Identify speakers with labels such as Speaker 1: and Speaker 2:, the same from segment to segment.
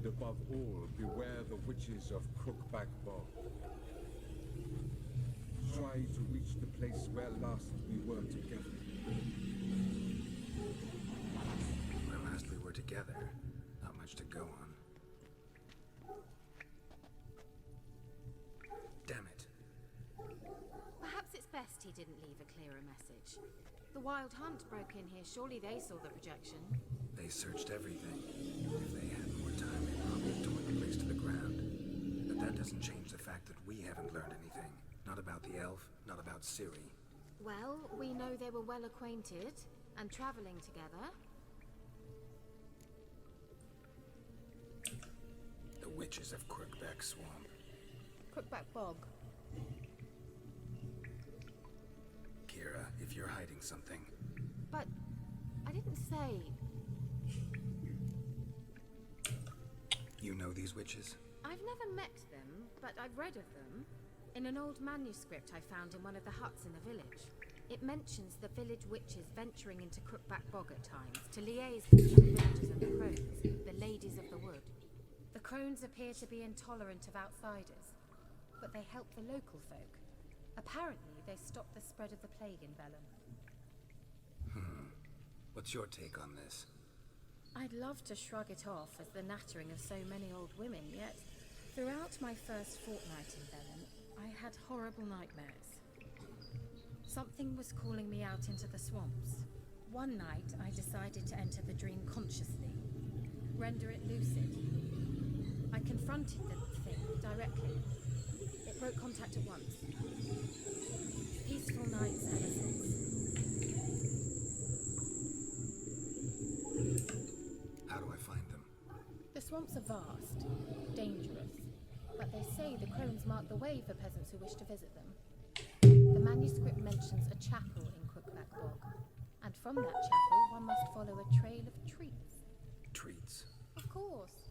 Speaker 1: And above all, beware the witches of Crookback Bog. Try to reach the place where last we were together.
Speaker 2: Where last we were together. Not much to go on. Damn it.
Speaker 3: Perhaps it's best he didn't leave a clearer message. The Wild Hunt broke in here. Surely they saw the projection.
Speaker 2: They searched everything. If they had more time, they'd probably have torn the place to the ground. But that doesn't change the fact that we haven't learned anything. Not about the elf, not about Ciri.
Speaker 3: Well, we know they were well acquainted and traveling together.
Speaker 2: The witches of Crookback Swamp.
Speaker 4: Crookback Bog.
Speaker 2: Keira, if you're hiding something.
Speaker 3: But I didn't say.
Speaker 2: You know these witches?
Speaker 3: I've never met them, but I've read of them. In an old manuscript I found in one of the huts in the village. It mentions the village witches venturing into Crookback Bog at times to liaise between the villagers and the crones, the ladies of the wood. The crones appear to be intolerant of outsiders, but they help the local folk. Apparently, they stop the spread of the plague in Vellum.
Speaker 2: What's your take on this?
Speaker 3: I'd love to shrug it off as the nattering of so many old women, yet throughout my first fortnight in Vellum, I had horrible nightmares. Something was calling me out into the swamps. One night, I decided to enter the dream consciously, render it lucid. I confronted the thing directly. It broke contact at once. Peaceful nights ever since.
Speaker 2: How do I find them?
Speaker 3: The swamps are vast, dangerous, but they say the crones mark the way for peasants who wish to visit them. The manuscript mentions a chapel in Crookback Bog, and from that chapel one must follow a trail of treats.
Speaker 2: Treats?
Speaker 3: Of course.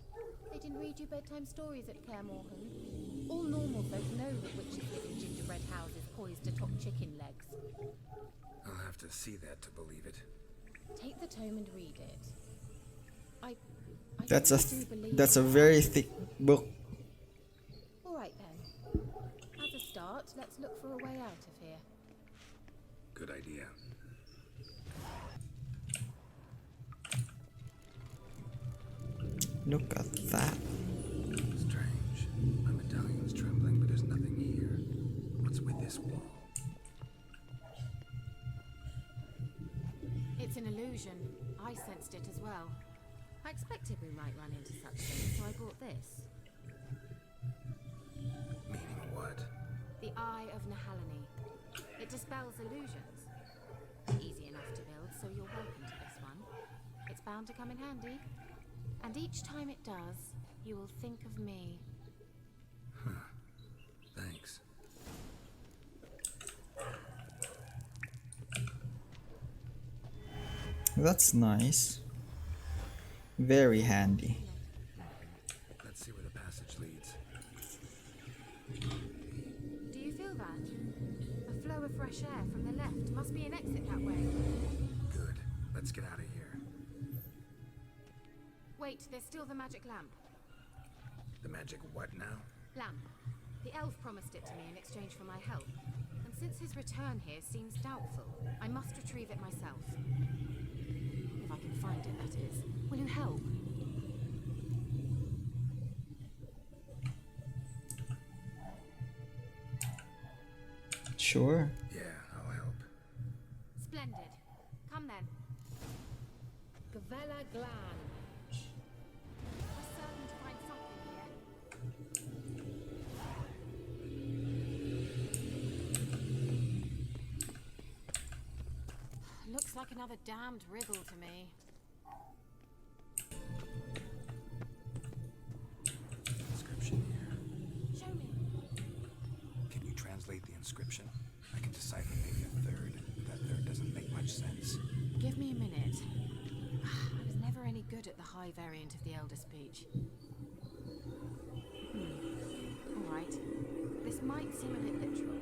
Speaker 3: They didn't read you bedtime stories at Kaer Morhen. All normal folk know that witches live in gingerbread houses poised atop chicken legs.
Speaker 2: I'll have to see that to believe it.
Speaker 3: Take the tome and read it. I
Speaker 4: That's
Speaker 3: really do believe
Speaker 4: a very thick book.
Speaker 3: All right then. As a start, let's look for a way out of here.
Speaker 2: Good idea.
Speaker 4: Look at that.
Speaker 2: Strange. My medallion's trembling, but there's nothing here. What's with this wall?
Speaker 3: It's an illusion. I sensed it as well. I expected we might run into such things, so I brought this.
Speaker 2: Meaning what?
Speaker 3: The Eye of Nahalani. It dispels illusions. Easy enough to build, so you're welcome to this one. It's bound to come in handy. And each time it does, you will think of me.
Speaker 2: Thanks.
Speaker 4: That's nice. Very handy.
Speaker 2: Let's see where the passage leads.
Speaker 3: Do you feel that? A flow of fresh air from the left. Must be an exit that way.
Speaker 2: Good. Let's get out of here.
Speaker 3: Wait, there's still the magic lamp.
Speaker 2: The magic what now?
Speaker 3: Lamp. The elf promised it to me in exchange for my help. And since his return here seems doubtful, I must retrieve it myself. If I can find it, that is. Will you help?
Speaker 4: Sure.
Speaker 2: Yeah, I'll help.
Speaker 3: Splendid. Come then. Gavella Glan. We're certain to find something here. Looks like another damned riddle to me.
Speaker 2: Inscription here.
Speaker 3: Show me.
Speaker 2: Can you translate the inscription? I can decipher maybe a third, but that third doesn't make much sense.
Speaker 3: Give me a minute. I was never any good at the high variant of the Elder Speech. Alright. This might seem a bit literal.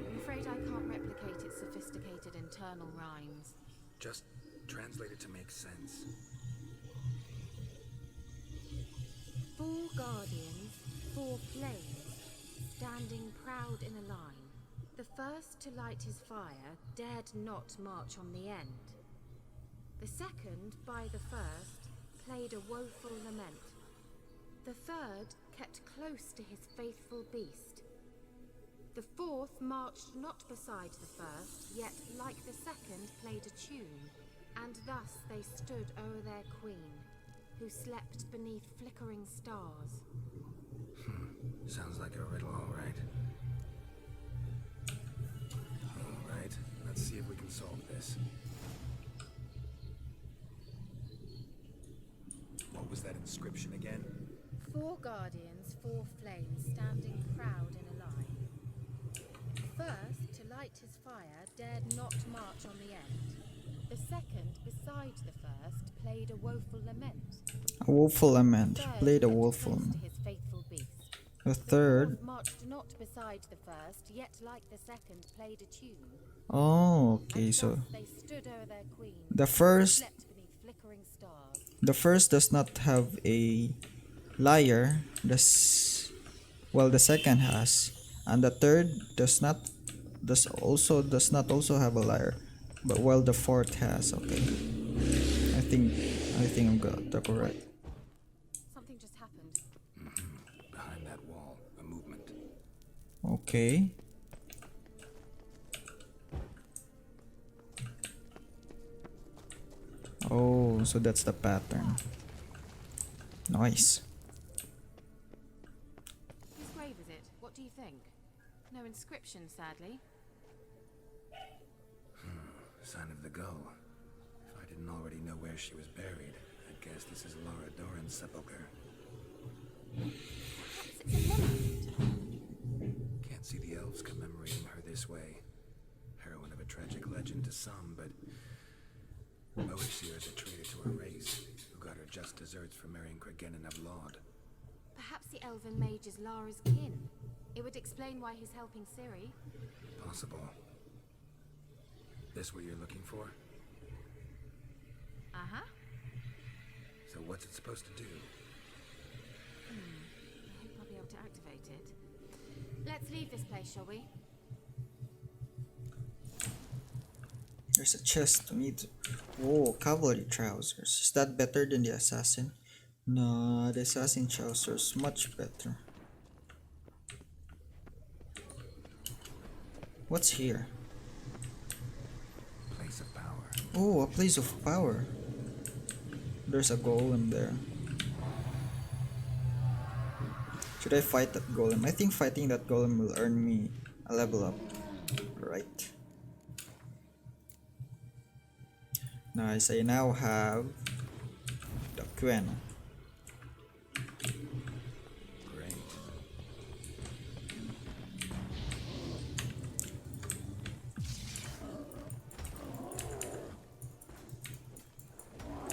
Speaker 3: I'm afraid I can't replicate its sophisticated internal rhymes.
Speaker 2: Just translate it to make sense.
Speaker 3: 4 guardians, 4 flames, standing proud in a line. The first to light his fire dared not march on the end. The second, by the first, played a woeful lament. The third kept close to his faithful beast. The fourth marched not beside the first, yet like the second played a tune, and thus they stood o'er their queen, who slept beneath flickering stars.
Speaker 2: Sounds like a riddle, all right. All right, let's see if we can solve this. What was that inscription again?
Speaker 3: 4 guardians, 4 flames, standing proud in a line. First, to light his fire, dared not march on the end. The second, beside the first, played a woeful lament.
Speaker 4: A woeful lament.
Speaker 3: Third,
Speaker 4: Played a
Speaker 3: kept
Speaker 4: woeful
Speaker 3: close to
Speaker 4: lament.
Speaker 3: his faithful beast.
Speaker 4: The
Speaker 3: The
Speaker 4: third.
Speaker 3: fourth marched not beside the first, yet like the second played a tune.
Speaker 4: Oh, okay.
Speaker 3: And
Speaker 4: So
Speaker 3: thus they stood o'er their queen,
Speaker 4: the first,
Speaker 3: slept beneath flickering stars.
Speaker 4: the first does not have a lyre. The second has, and the third does not. Does not also have a lyre, but while the fourth has. Okay. I think I got that correct.
Speaker 3: Something just happened.
Speaker 2: Behind that wall, a movement.
Speaker 4: Okay. Oh, so that's the pattern. Nice.
Speaker 3: Whose grave is it? What do you think? No inscription, sadly.
Speaker 2: Sign of the gull. If I didn't already know where she was buried, I'd guess this is Laura Doran's sepulcher.
Speaker 3: Perhaps it's a monument.
Speaker 2: Can't see the elves commemorating her this way. Heroine of a tragic legend to some, but Boethiah is a traitor to her race, who got her just deserts for marrying Cregennan of Laud.
Speaker 3: Perhaps the elven mage is Lara's kin. It would explain why he's helping Ciri.
Speaker 2: Possible. This what you're looking for?
Speaker 3: Uh-huh.
Speaker 2: So what's it supposed to do?
Speaker 3: I hope I'll be able to activate it. Let's leave this place, shall we?
Speaker 4: There's a chest to need. Whoa, cavalry trousers. Is that better than the assassin? No, the assassin trousers much better. What's here?
Speaker 2: Place of power.
Speaker 4: Oh, a place of power. There's a golem there. Should I fight that golem? I think fighting that golem will earn me a level up. Right. Nice, I now have the Quen.
Speaker 2: Great.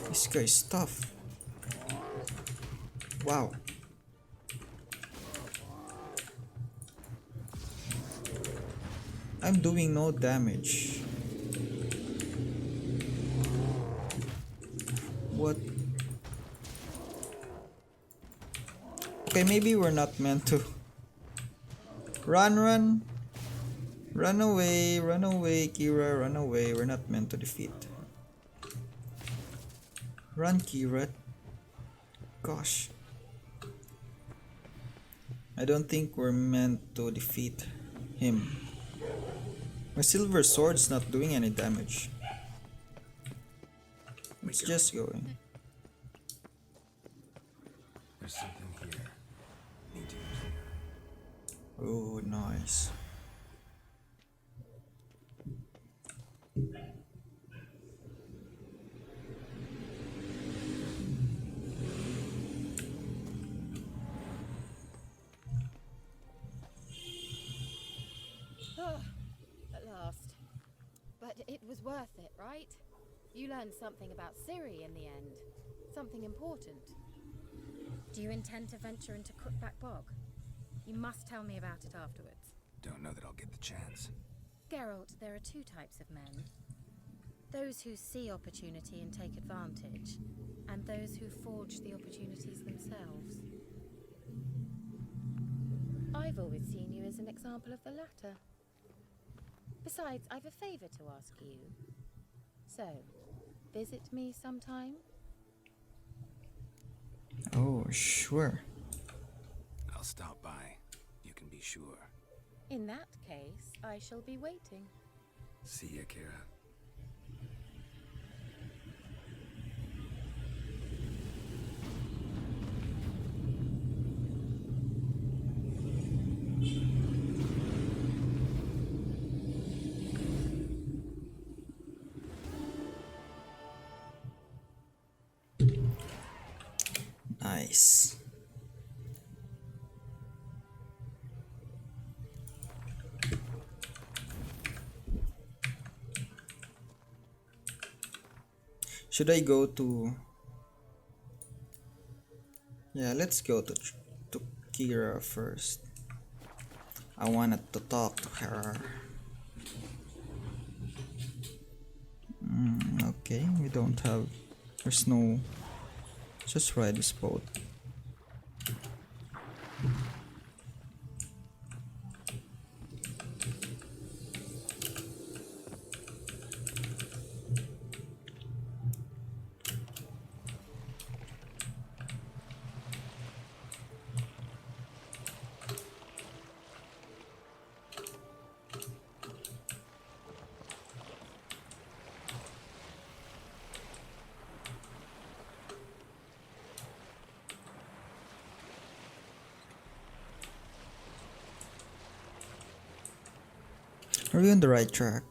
Speaker 4: This guy's tough. Wow. I'm doing no damage. What? Okay, maybe we're not meant to. Run, run. Run away, Keira, run away. We're not meant to defeat. Run, Keira. Gosh. I don't think we're meant to defeat him. My silver sword's not doing any damage. It's just going.
Speaker 2: There's something here. Need to use it.
Speaker 4: Oh, nice.
Speaker 3: At last. But it was worth it, right? You learned something about Ciri in the end. Something important. Do you intend to venture into Crookback Bog? You must tell me about it afterwards.
Speaker 2: Don't know that I'll get the chance.
Speaker 3: Geralt, there are 2 types of men. Those who see opportunity and take advantage, and those who forge the opportunities themselves. I've always seen you as an example of the latter. Besides, I've a favor to ask you. So, visit me sometime?
Speaker 4: Oh, sure.
Speaker 2: I'll stop by. You can be sure.
Speaker 3: In that case, I shall be waiting.
Speaker 2: See ya, Keira.
Speaker 4: Nice. Should I go to... Yeah, let's go to Keira first. I wanted to talk to her. Okay, we don't have... There's no... Just ride this boat. Are we on the right track?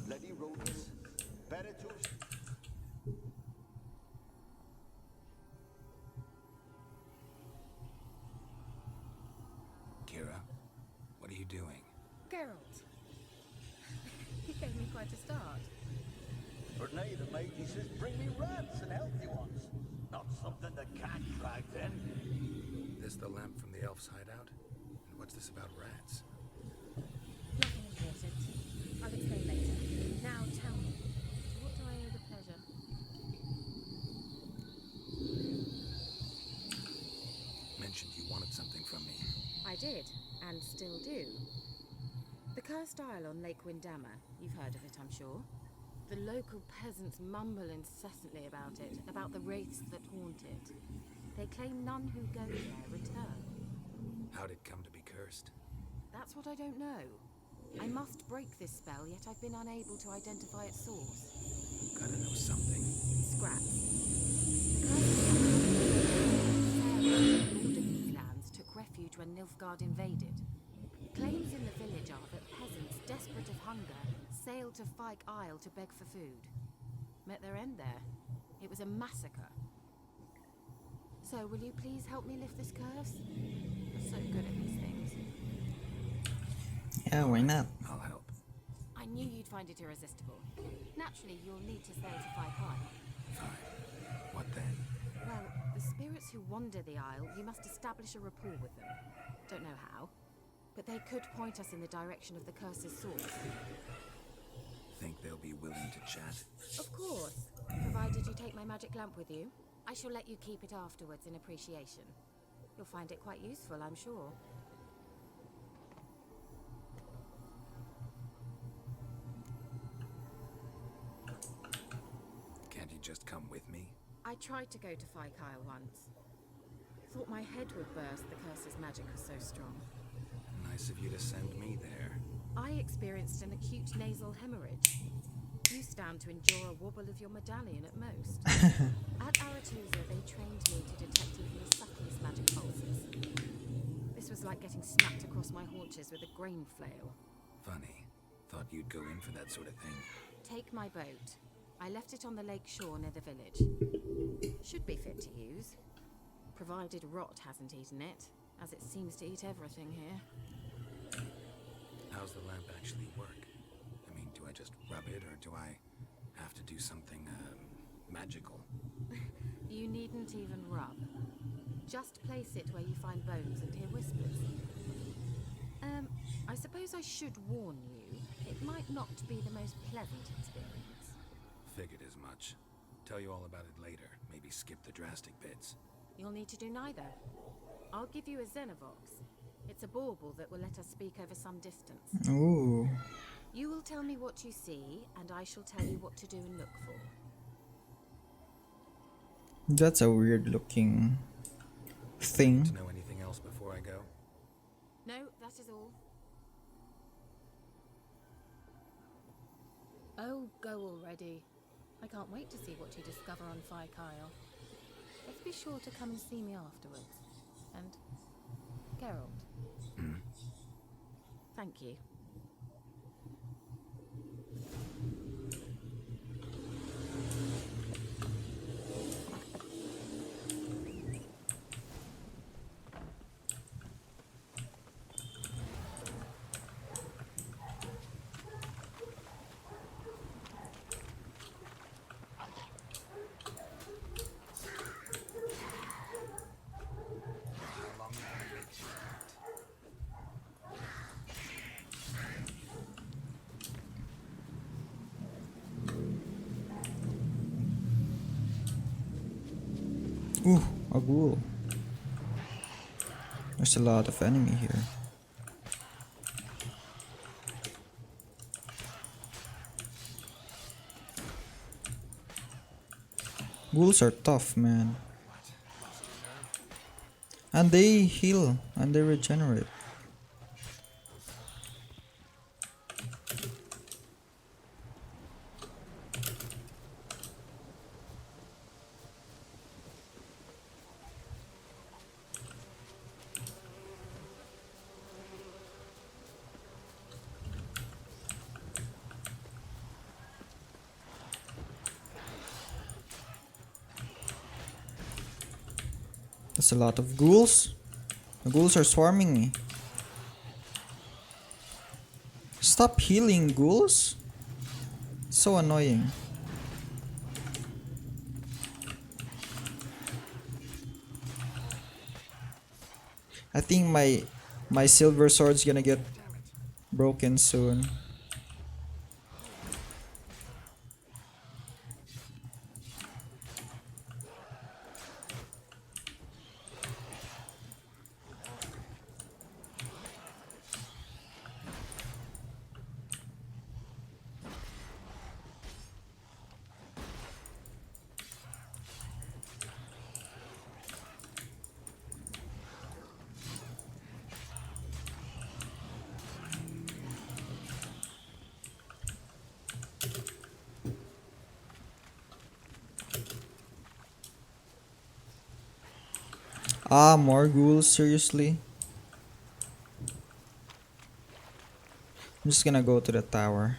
Speaker 5: Bloody rodents. Better to...
Speaker 2: Keira, what are you doing?
Speaker 3: Geralt. You gave me quite a start.
Speaker 5: For nay, the matey says, bring me rats and healthy ones. Not something the cat dragged in.
Speaker 2: This the lamp from the elf's hideout? And what's this about rats?
Speaker 3: Nothing important. I'll explain later. Now tell me, to what do I owe the pleasure?
Speaker 2: Mentioned you wanted something from me.
Speaker 3: I did, and still do. The Cursed Isle on Lake Windammer. You've heard of it, I'm sure. The local peasants mumble incessantly about it, about the wraiths that haunt it. They claim none who go there return.
Speaker 2: How'd it come to be cursed?
Speaker 3: That's what I don't know. I must break this spell, yet I've been unable to identify its source.
Speaker 2: Gotta know something.
Speaker 3: Scraps. The Sarah who ruled these lands took refuge when Nilfgaard invaded. Claims in the village are that peasants, desperate of hunger, sailed to Fyke Isle to beg for food. Met their end there. It was a massacre. So, will you please help me lift this curse? You're so good at these things.
Speaker 4: Yeah, why not?
Speaker 2: I'll help.
Speaker 3: I knew you'd find it irresistible. Naturally, you'll need to sail to Fyke Isle.
Speaker 2: Fine. What then?
Speaker 3: Well, the spirits pirates who wander the Isle, you must establish a rapport with them. Don't know how, but they could point us in the direction of the Curse's source.
Speaker 2: Think they'll be willing to chat?
Speaker 3: Of course, provided you take my magic lamp with you. I shall let you keep it afterwards in appreciation. You'll find it quite useful, I'm sure.
Speaker 2: Can't you just come with me?
Speaker 3: I tried to go to Fyke Isle once. Thought my head would burst, the Curse's magic was so strong.
Speaker 2: Nice of you to send me there.
Speaker 3: I experienced an acute nasal hemorrhage. You stand to endure a wobble of your medallion at most. At Aretusa, they trained me to detect even the subtlest magic pulses. This was like getting smacked across my haunches with a grain flail.
Speaker 2: Funny. Thought you'd go in for that sort of thing.
Speaker 3: Take my boat. I left it on the lake shore near the village. Should be fit to use. Provided rot hasn't eaten it, as it seems to eat everything here.
Speaker 2: How's the lamp actually work? I mean, do I just rub it, or do I have to do something, magical?
Speaker 3: You needn't even rub. Just place it where you find bones and hear whispers. I suppose I should warn you, it might not be the most pleasant experience.
Speaker 2: Figured as much. Tell you all about it later. Maybe skip the drastic bits.
Speaker 3: You'll need to do neither. I'll give you a Xenovox. It's a bauble that will let us speak over some distance.
Speaker 4: Ooh.
Speaker 3: You will tell me what you see, and I shall tell you what to do and look for.
Speaker 4: That's a weird looking thing.
Speaker 2: To know anything else before I go?
Speaker 3: No, that is all. Oh, go already. I can't wait to see what you discover on Fyke Isle. Let's be sure to come and see me afterwards. And Geralt. Thank you.
Speaker 4: Ooh, a ghoul. There's a lot of enemy here. Ghouls are tough, man. And they heal and they regenerate. That's a lot of ghouls. The ghouls are swarming me. Stop healing, ghouls. So annoying. I think my silver sword's gonna get broken soon. Ah, more ghouls, seriously? I'm just gonna go to the tower.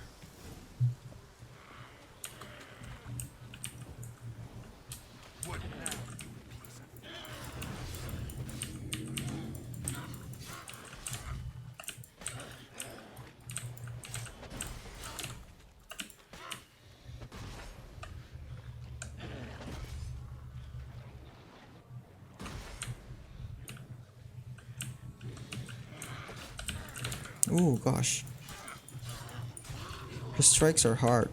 Speaker 4: Oh gosh. The strikes are hard.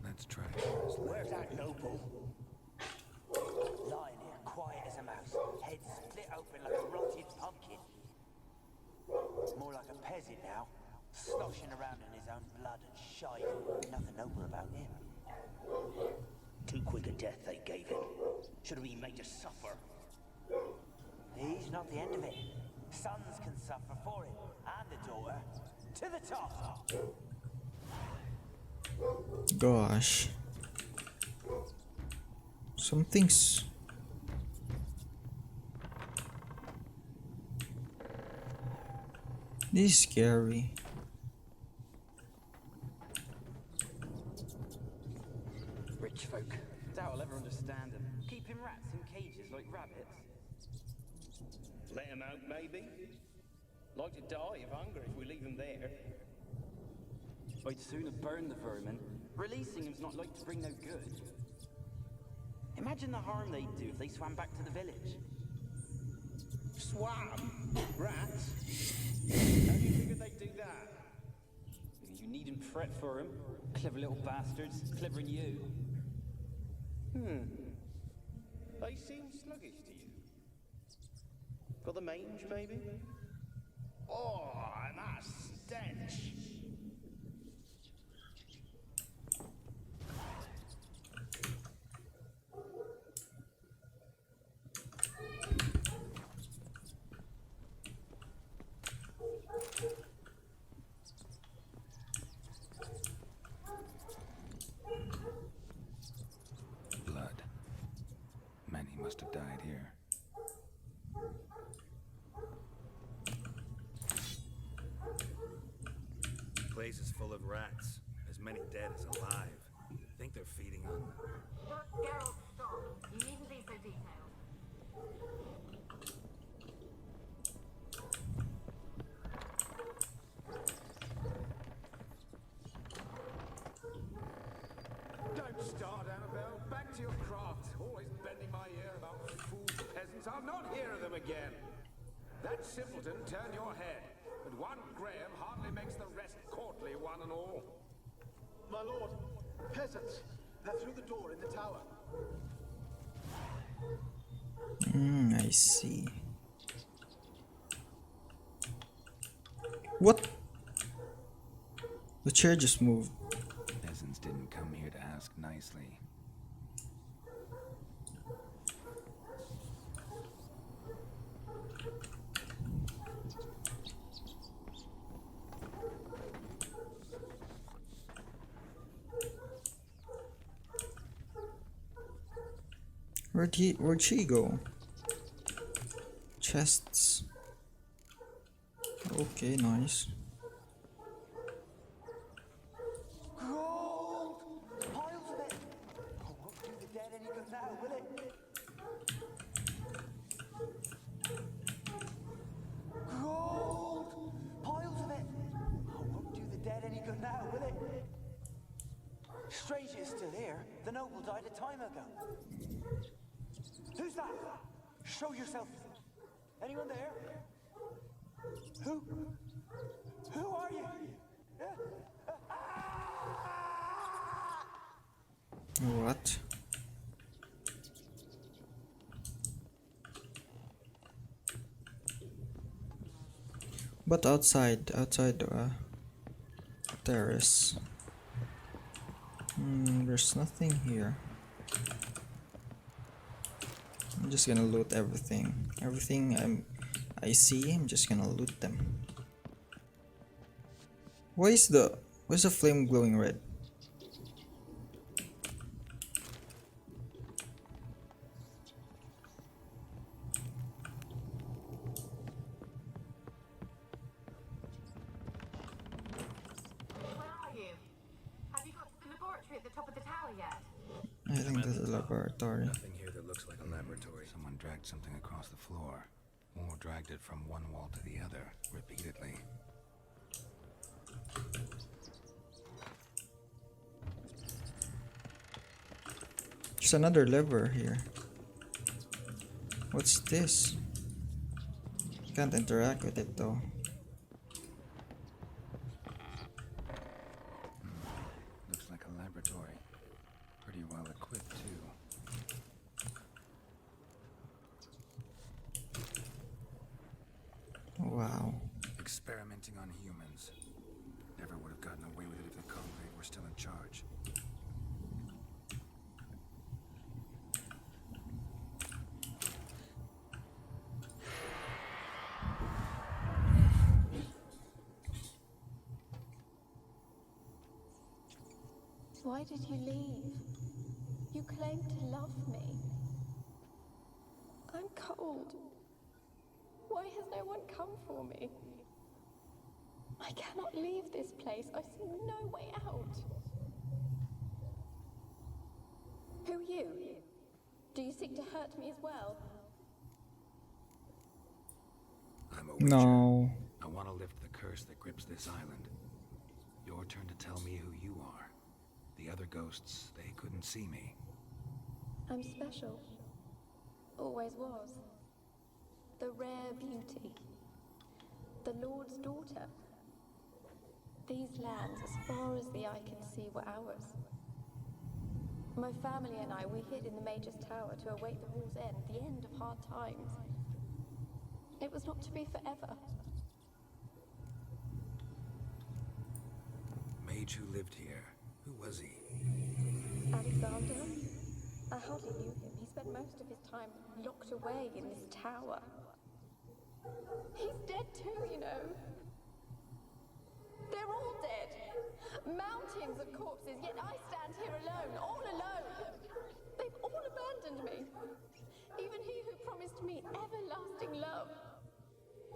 Speaker 2: Let's try.
Speaker 5: Where's that noble? Lying here, quiet as a mouse, head split open like a rotted pumpkin. More like a peasant now, sloshing around in his own blood and shite. Nothing noble about him. Too quick a death they gave him. Should have been made to suffer. He's not the end of it. Sons can suffer for him, and the daughter. To the top!
Speaker 4: Gosh. Some things. This is scary.
Speaker 6: Rich folk. Doubt I'll ever understand them. Keeping rats in cages like rabbits.
Speaker 7: Let them out, maybe. Like to die of hunger if we leave them there.
Speaker 6: I'd sooner burn the vermin. Releasing them's not like to bring no good. Imagine the harm they'd do if they swam back to the village.
Speaker 7: Swam? Rats? How do you figure they'd do that?
Speaker 6: You needn't fret for them. Clever little bastards. Clever than you.
Speaker 7: They seem sluggish to you. Got the mange, maybe? Oh, and that stench!
Speaker 2: Blood. Many must have died here.
Speaker 8: The place is full of rats. As many dead as alive. Think they're feeding on them.
Speaker 3: Geralt, stop. You needn't be so detailed.
Speaker 1: Don't start, Annabelle. Back to your craft. Always bending my ear about fool peasants. I'll not hear of them again. That simpleton turned your head. But one Graham hardly makes the rest courtly, one and all.
Speaker 9: My lord, peasants. They're through the door in the tower.
Speaker 4: I see. What? The chair just moved.
Speaker 2: Peasants didn't come here to ask nicely.
Speaker 4: Where'd she go? Chests. Okay, nice.
Speaker 5: Gold! Piles of it! Oh, won't do the dead any good now, will it? Gold! Piles of it! Oh, won't do the dead any good now, will it? Strange it's still here. The noble died a time ago. Who's that? Show yourself. Anyone there? Who? Who are you?
Speaker 4: What? But outside the terrace. There's nothing here. I'm just gonna loot everything. Everything I see, I'm just gonna loot them. Why is the flame glowing red?
Speaker 3: Where are you? Have you got to the laboratory at the top of the tower yet?
Speaker 4: I think this is a laboratory.
Speaker 2: Nothing here that looks like a laboratory. Someone dragged something across the floor. Or dragged it from one wall to the other, repeatedly.
Speaker 4: There's another lever here. What's this? Can't interact with it though.
Speaker 2: Looks like a laboratory. Pretty well equipped, too.
Speaker 4: Wow.
Speaker 2: Experimenting on humans. Never would have gotten away with it if the Conclave were still in charge.
Speaker 3: Why did you leave? You claimed to love me. I'm cold. Why has no one come for me? I cannot leave this place. I see no way out. Who are you? Do you seek to hurt me as well?
Speaker 2: I'm a witcher.
Speaker 4: No.
Speaker 2: I want to lift the curse that grips this island. Your turn to tell me who you are. The other ghosts, they couldn't see me.
Speaker 3: I'm special. Always was. The rare beauty. The Lord's daughter. These lands, as far as the eye can see, were ours. My family and I, we hid in the Mage's Tower to await the war's end, the end of hard times. It was not to be forever.
Speaker 2: Mage who lived here. Who was he?
Speaker 3: Alexander? I hardly knew him. He spent most of his time locked away in this tower. He's dead too, you know. They're all dead. Mountains of corpses, yet I stand here alone, all alone. They've all abandoned me. Even he who promised me everlasting love.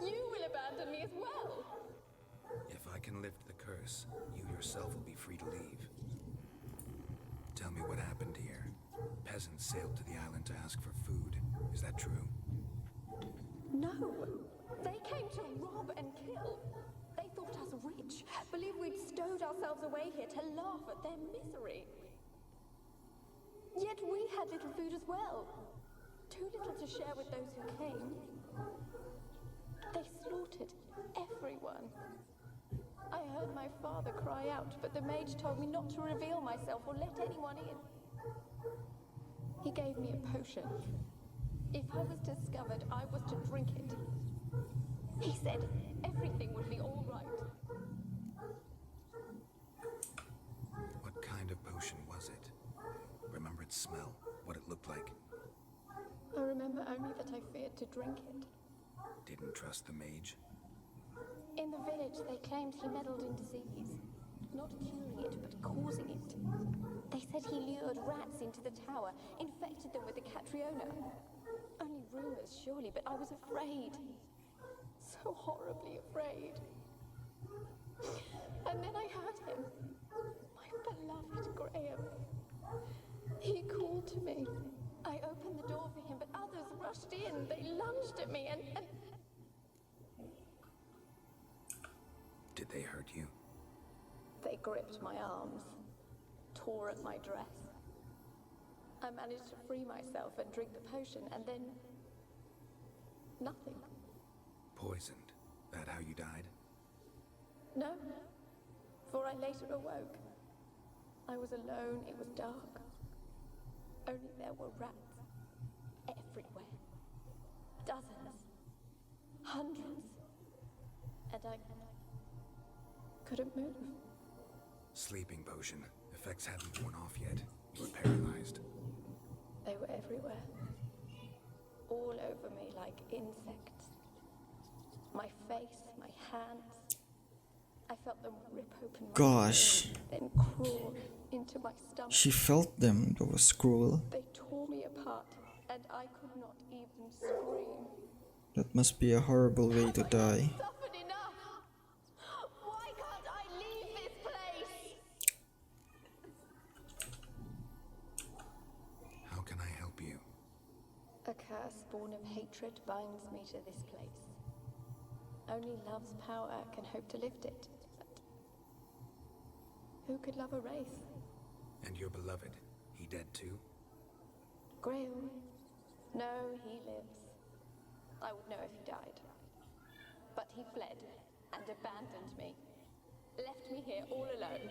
Speaker 3: You will abandon me as well.
Speaker 2: If I can lift the curse, you yourself will be free to leave. Tell me what happened here. Peasants sailed to the island to ask for food. Is that true?
Speaker 3: No. They came to rob and kill. They thought us rich, believed we'd stowed ourselves away here to laugh at their misery. Yet we had little food as well. Too little to share with those who came. They slaughtered everyone. I heard my father cry out, but the mage told me not to reveal myself or let anyone in. He gave me a potion. If I was discovered, I was to drink it. He said everything would be all right.
Speaker 2: What kind of potion was it? Remember its smell? What it looked like?
Speaker 3: I remember only that I feared to drink it.
Speaker 2: Didn't trust the mage?
Speaker 3: In the village, they claimed he meddled in disease. Not curing it, but causing it. They said he lured rats into the tower, infected them with the Catriona. Only rumors, surely, but I was afraid. So horribly afraid. And then I heard him. My beloved Graham. He called to me. I opened the door for him, but others rushed in. They lunged at me and...
Speaker 2: Did they hurt you?
Speaker 3: They gripped my arms, tore at my dress. I managed to free myself and drink the potion, and then... nothing.
Speaker 2: Poisoned? That how you died?
Speaker 3: No, for I later awoke. I was alone, it was dark. Only there were rats. Everywhere. Dozens. Hundreds. And I couldn't move.
Speaker 2: Sleeping potion. Effects hadn't worn off yet. You were paralyzed.
Speaker 3: They were everywhere. All over me like insects. My face, my hands. I felt them rip open my
Speaker 4: Gosh.
Speaker 3: skin, then crawl into my stomach.
Speaker 4: She felt them. That was cruel.
Speaker 3: They tore me apart, and I could not even scream.
Speaker 4: That must be a horrible way to die.
Speaker 3: I've suffered enough. Why can't I leave this place?
Speaker 2: How can I help you?
Speaker 3: A curse born of hatred binds me to this place. Only love's power can hope to lift it. But who could love a race?
Speaker 2: And your beloved, he dead too?
Speaker 10: Grail? No, he lives. I would know if he died. But he fled and abandoned me. Left me here all alone.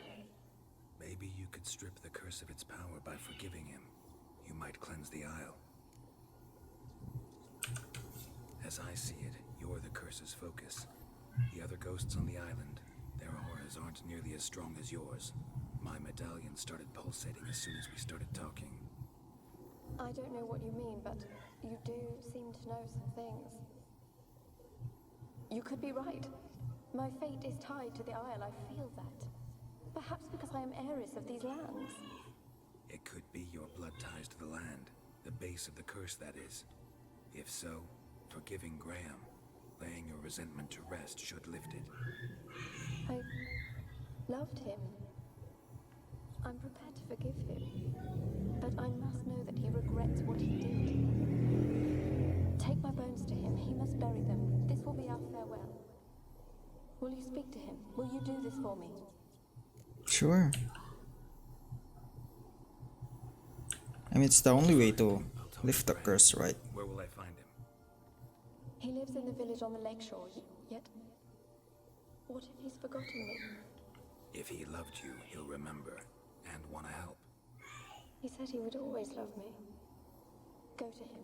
Speaker 2: Maybe you could strip the curse of its power by forgiving him. You might cleanse the Isle. As I see it, you're the curse's focus. The other ghosts on the island, their auras aren't nearly as strong as yours. My medallion started pulsating as soon as we started talking.
Speaker 10: I don't know what you mean, but you do seem to know some things. You could be right. My fate is tied to the Isle, I feel that. Perhaps because I am heiress of these lands.
Speaker 2: It could be your blood ties to the land, the base of the curse, that is. If so, forgiving Graham, laying your resentment to rest should lift it.
Speaker 10: I loved him. I'm prepared to forgive him. But I must know that he regrets what he did. Take my bones to him. He must bury them. This will be our farewell. Will you speak to him? Will you do this for me?
Speaker 4: Sure. I mean, it's the only way to lift the curse, right?
Speaker 2: Where will I find him?
Speaker 10: He lives in the village on the lakeshore, yet... What if he's forgotten me?
Speaker 2: If he loved you, he'll remember, and want to help.
Speaker 10: He said he would always love me. Go to him.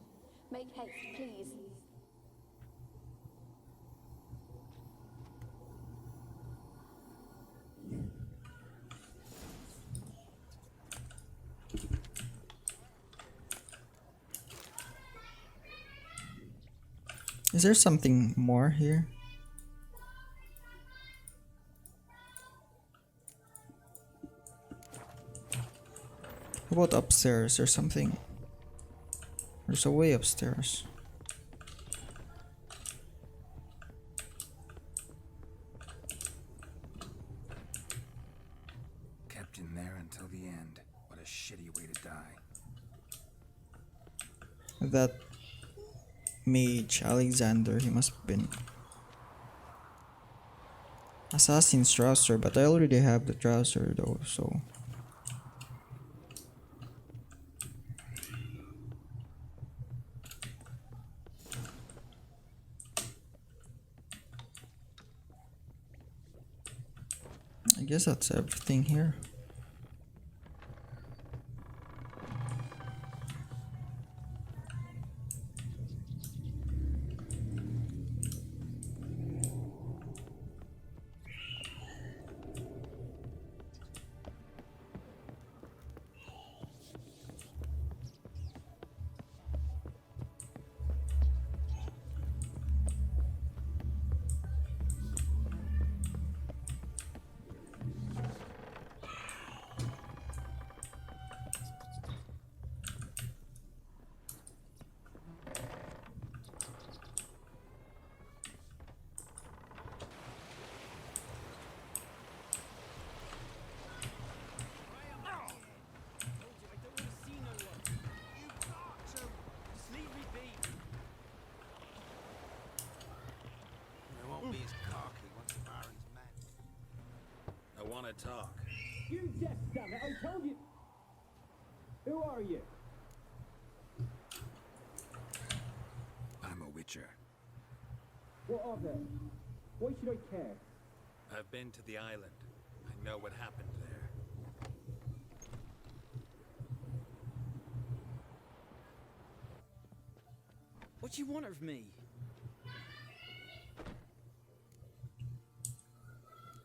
Speaker 10: Make haste, please.
Speaker 4: Is there something more here? How about upstairs or something? There's a way upstairs.
Speaker 2: Kept in there until the end. What a shitty way to die.
Speaker 4: That mage Alexander, he must have been Assassin's trouser, but I already have the trouser though, so I guess that's everything here.
Speaker 8: I want to talk.
Speaker 7: You just damn it, I told you. Who are you?
Speaker 2: I'm a witcher.
Speaker 7: What are they? Why should I care?
Speaker 8: I've been to the island. I know what happened there.
Speaker 6: What do you want of me?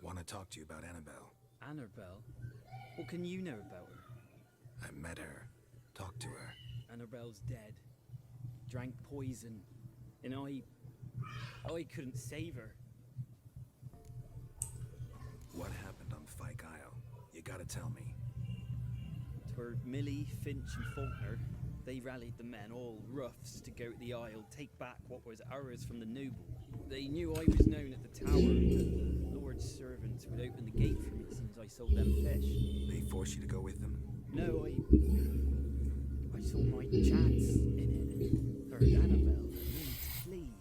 Speaker 2: Want to talk to you about Annabelle.
Speaker 6: Annabelle? What can you know about her?
Speaker 2: I met her. Talked to her.
Speaker 6: Annabelle's dead. Drank poison. And I couldn't save her.
Speaker 2: What happened on Fyke Isle? You gotta tell me.
Speaker 6: Twere Millie, Finch and Faulkner. They rallied the men, all roughs, to go to the Isle, take back what was ours from the noble. They knew I was known at the tower, and the Lord's servants would open the gate for me since I sold them fish.
Speaker 2: They forced you to go with them?
Speaker 6: No, I saw my chance in it and heard Annabelle and Millie to flee.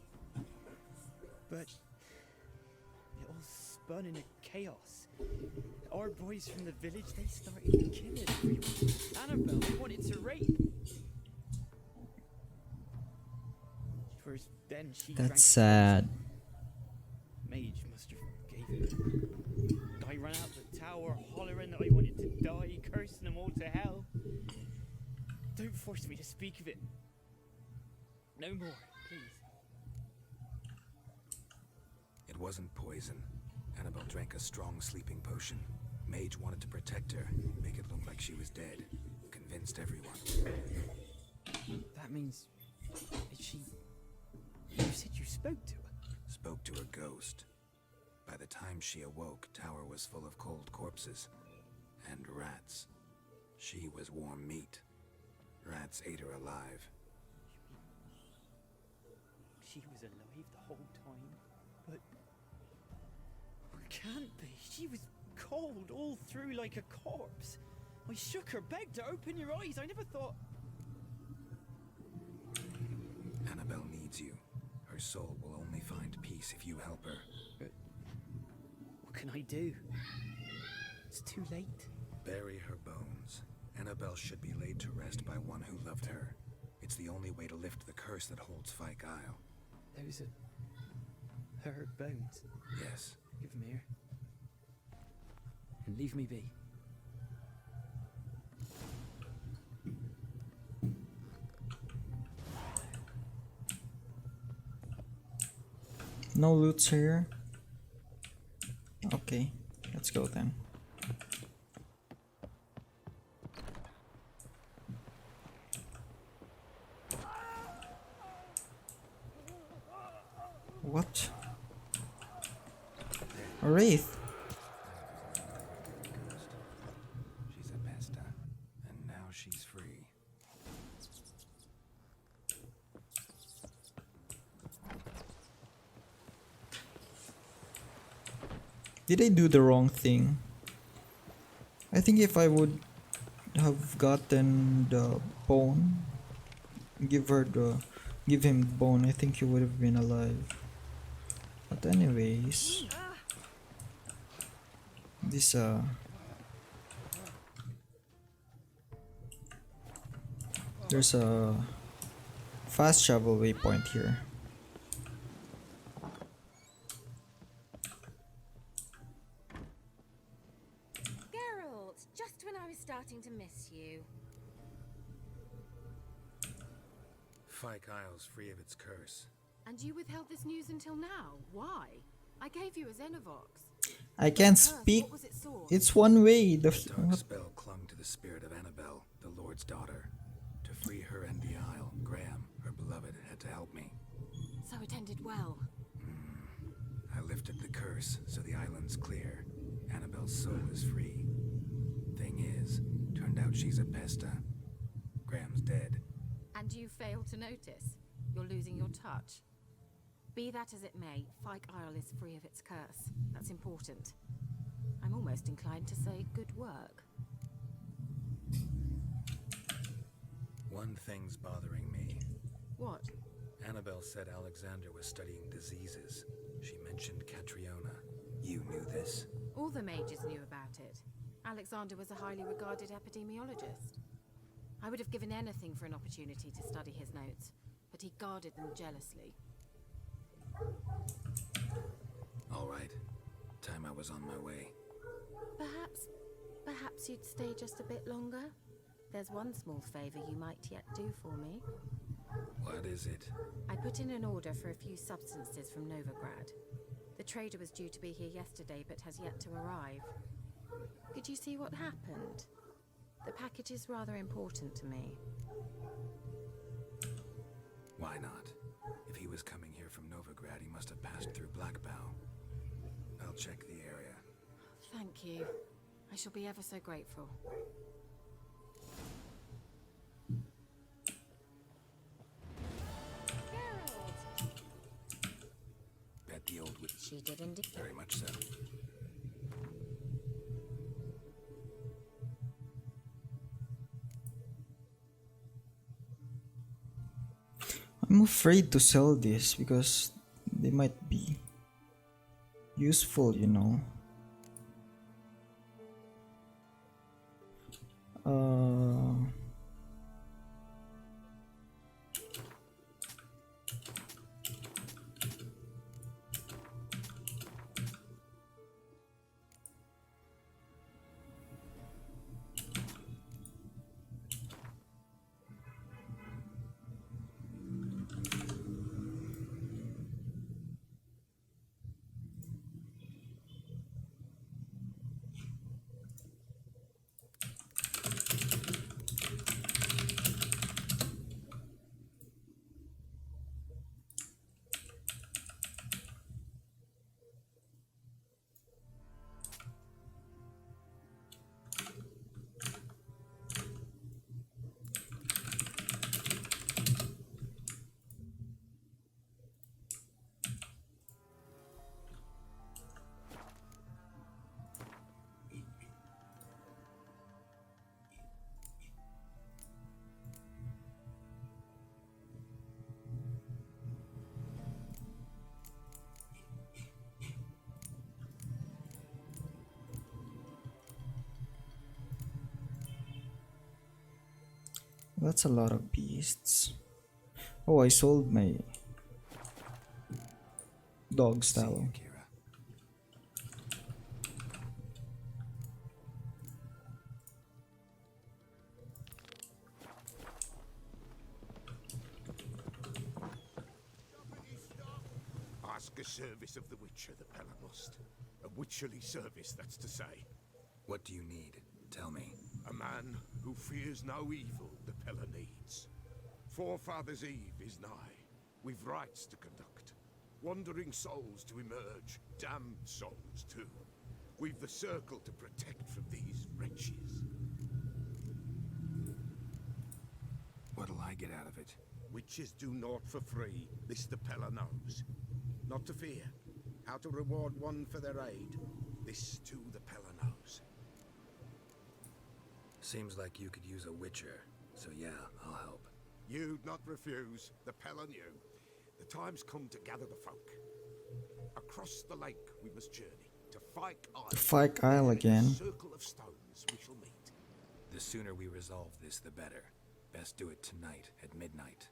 Speaker 6: But it all spun in a chaos. Our boys from the village, they started killing everyone. Annabelle wanted to rape. first, then she
Speaker 4: That's
Speaker 6: drank
Speaker 4: sad.
Speaker 6: Mage must have gave it. I ran out the tower hollering that I wanted to die, cursing them all to hell. Don't force me to speak of it. No more, please.
Speaker 2: It wasn't poison. Annabelle drank a strong sleeping potion. Mage wanted to protect her, make it look like she was dead. Convinced everyone.
Speaker 6: That means... she... You said you spoke to her?
Speaker 2: Spoke to her ghost. By the time she awoke, Tower was full of cold corpses. And rats. She was warm meat. Rats ate her alive.
Speaker 6: She was alive the whole time? But... Can't be. She was cold all through like a corpse. I shook her, begged her, open your eyes. I never thought...
Speaker 2: Annabelle needs you. Her soul will only find peace if you help her.
Speaker 6: But what can I do? It's too late.
Speaker 2: Bury her bones. Annabelle should be laid to rest by one who loved her. It's the only way to lift the curse that holds Fyke Isle.
Speaker 6: Those are... her bones.
Speaker 2: Yes.
Speaker 6: Give them here. And leave me be.
Speaker 4: No loots here. Okay, let's go then. What? A wraith?
Speaker 2: She's a pesta, and now she's free.
Speaker 4: Did I do the wrong thing? I think if I would have gotten the bone, give him the bone, I think he would have been alive. But anyways, this there's a fast travel waypoint here.
Speaker 3: Geralt, just when I was starting to miss you.
Speaker 2: Fyke Isle's free of its curse.
Speaker 3: And you withheld this news until now. Why? I gave you a Xenovox.
Speaker 4: I can't
Speaker 3: Curse,
Speaker 4: speak.
Speaker 3: what was its source?
Speaker 4: It's one way.
Speaker 2: The dark spell clung to the spirit of Annabelle, the Lord's daughter. To free her and the Isle, Graham, her beloved, had to help me.
Speaker 3: So it ended well.
Speaker 2: I lifted the curse, so the island's clear. Annabelle's soul is free. Thing is, turned out she's a pesta. Graham's dead.
Speaker 3: And you failed to notice. You're losing your touch. Be that as it may, Fyke Isle is free of its curse. That's important. I'm almost inclined to say good work.
Speaker 2: One thing's bothering me.
Speaker 3: What?
Speaker 2: Annabelle said Alexander was studying diseases. She mentioned Catriona. You knew this?
Speaker 3: All the mages knew about it. Alexander was a highly regarded epidemiologist. I would have given anything for an opportunity to study his notes, but he guarded them jealously.
Speaker 2: All right. Time I was on my way.
Speaker 3: Perhaps you'd stay just a bit longer? There's one small favor you might yet do for me.
Speaker 2: What is it?
Speaker 3: I put in an order for a few substances from Novigrad. The trader was due to be here yesterday, but has yet to arrive. Could you see what happened? The package is rather important to me.
Speaker 2: Why not? If he was coming here from Novigrad, he must have passed through Blackbow. I'll check the area.
Speaker 3: Thank you. I shall be ever so grateful. Geralt!
Speaker 2: Bet the old witch.
Speaker 3: She did indeed.
Speaker 2: Very much so.
Speaker 4: I'm afraid to sell this because they might be useful, you know. That's a lot of beasts. Oh, I sold my dog
Speaker 2: See you,
Speaker 4: style.
Speaker 2: Keira.
Speaker 1: Ask a service of the Witcher, the Pella must. A witcherly service, that's to say.
Speaker 2: What do you need? Tell me.
Speaker 1: A man who fears no evil the Pella needs. Forefathers' Eve is nigh. We've rites to conduct. Wandering souls to emerge. Damned souls, too. We've the circle to protect from these wretches.
Speaker 2: What'll I get out of it?
Speaker 1: Witches do naught for free. This the Pella knows. Not to fear. How to reward one for their aid. This too the Pella knows.
Speaker 2: Seems like you could use a witcher, so yeah, I'll help.
Speaker 1: You'd not refuse. The Pella knew. The time's come to gather the folk. Across the lake we must journey to Fyke Isle.
Speaker 4: Fyke Isle
Speaker 1: In a
Speaker 4: again.
Speaker 1: circle of stones we shall meet.
Speaker 2: The sooner we resolve this, the better. Best do it tonight at midnight.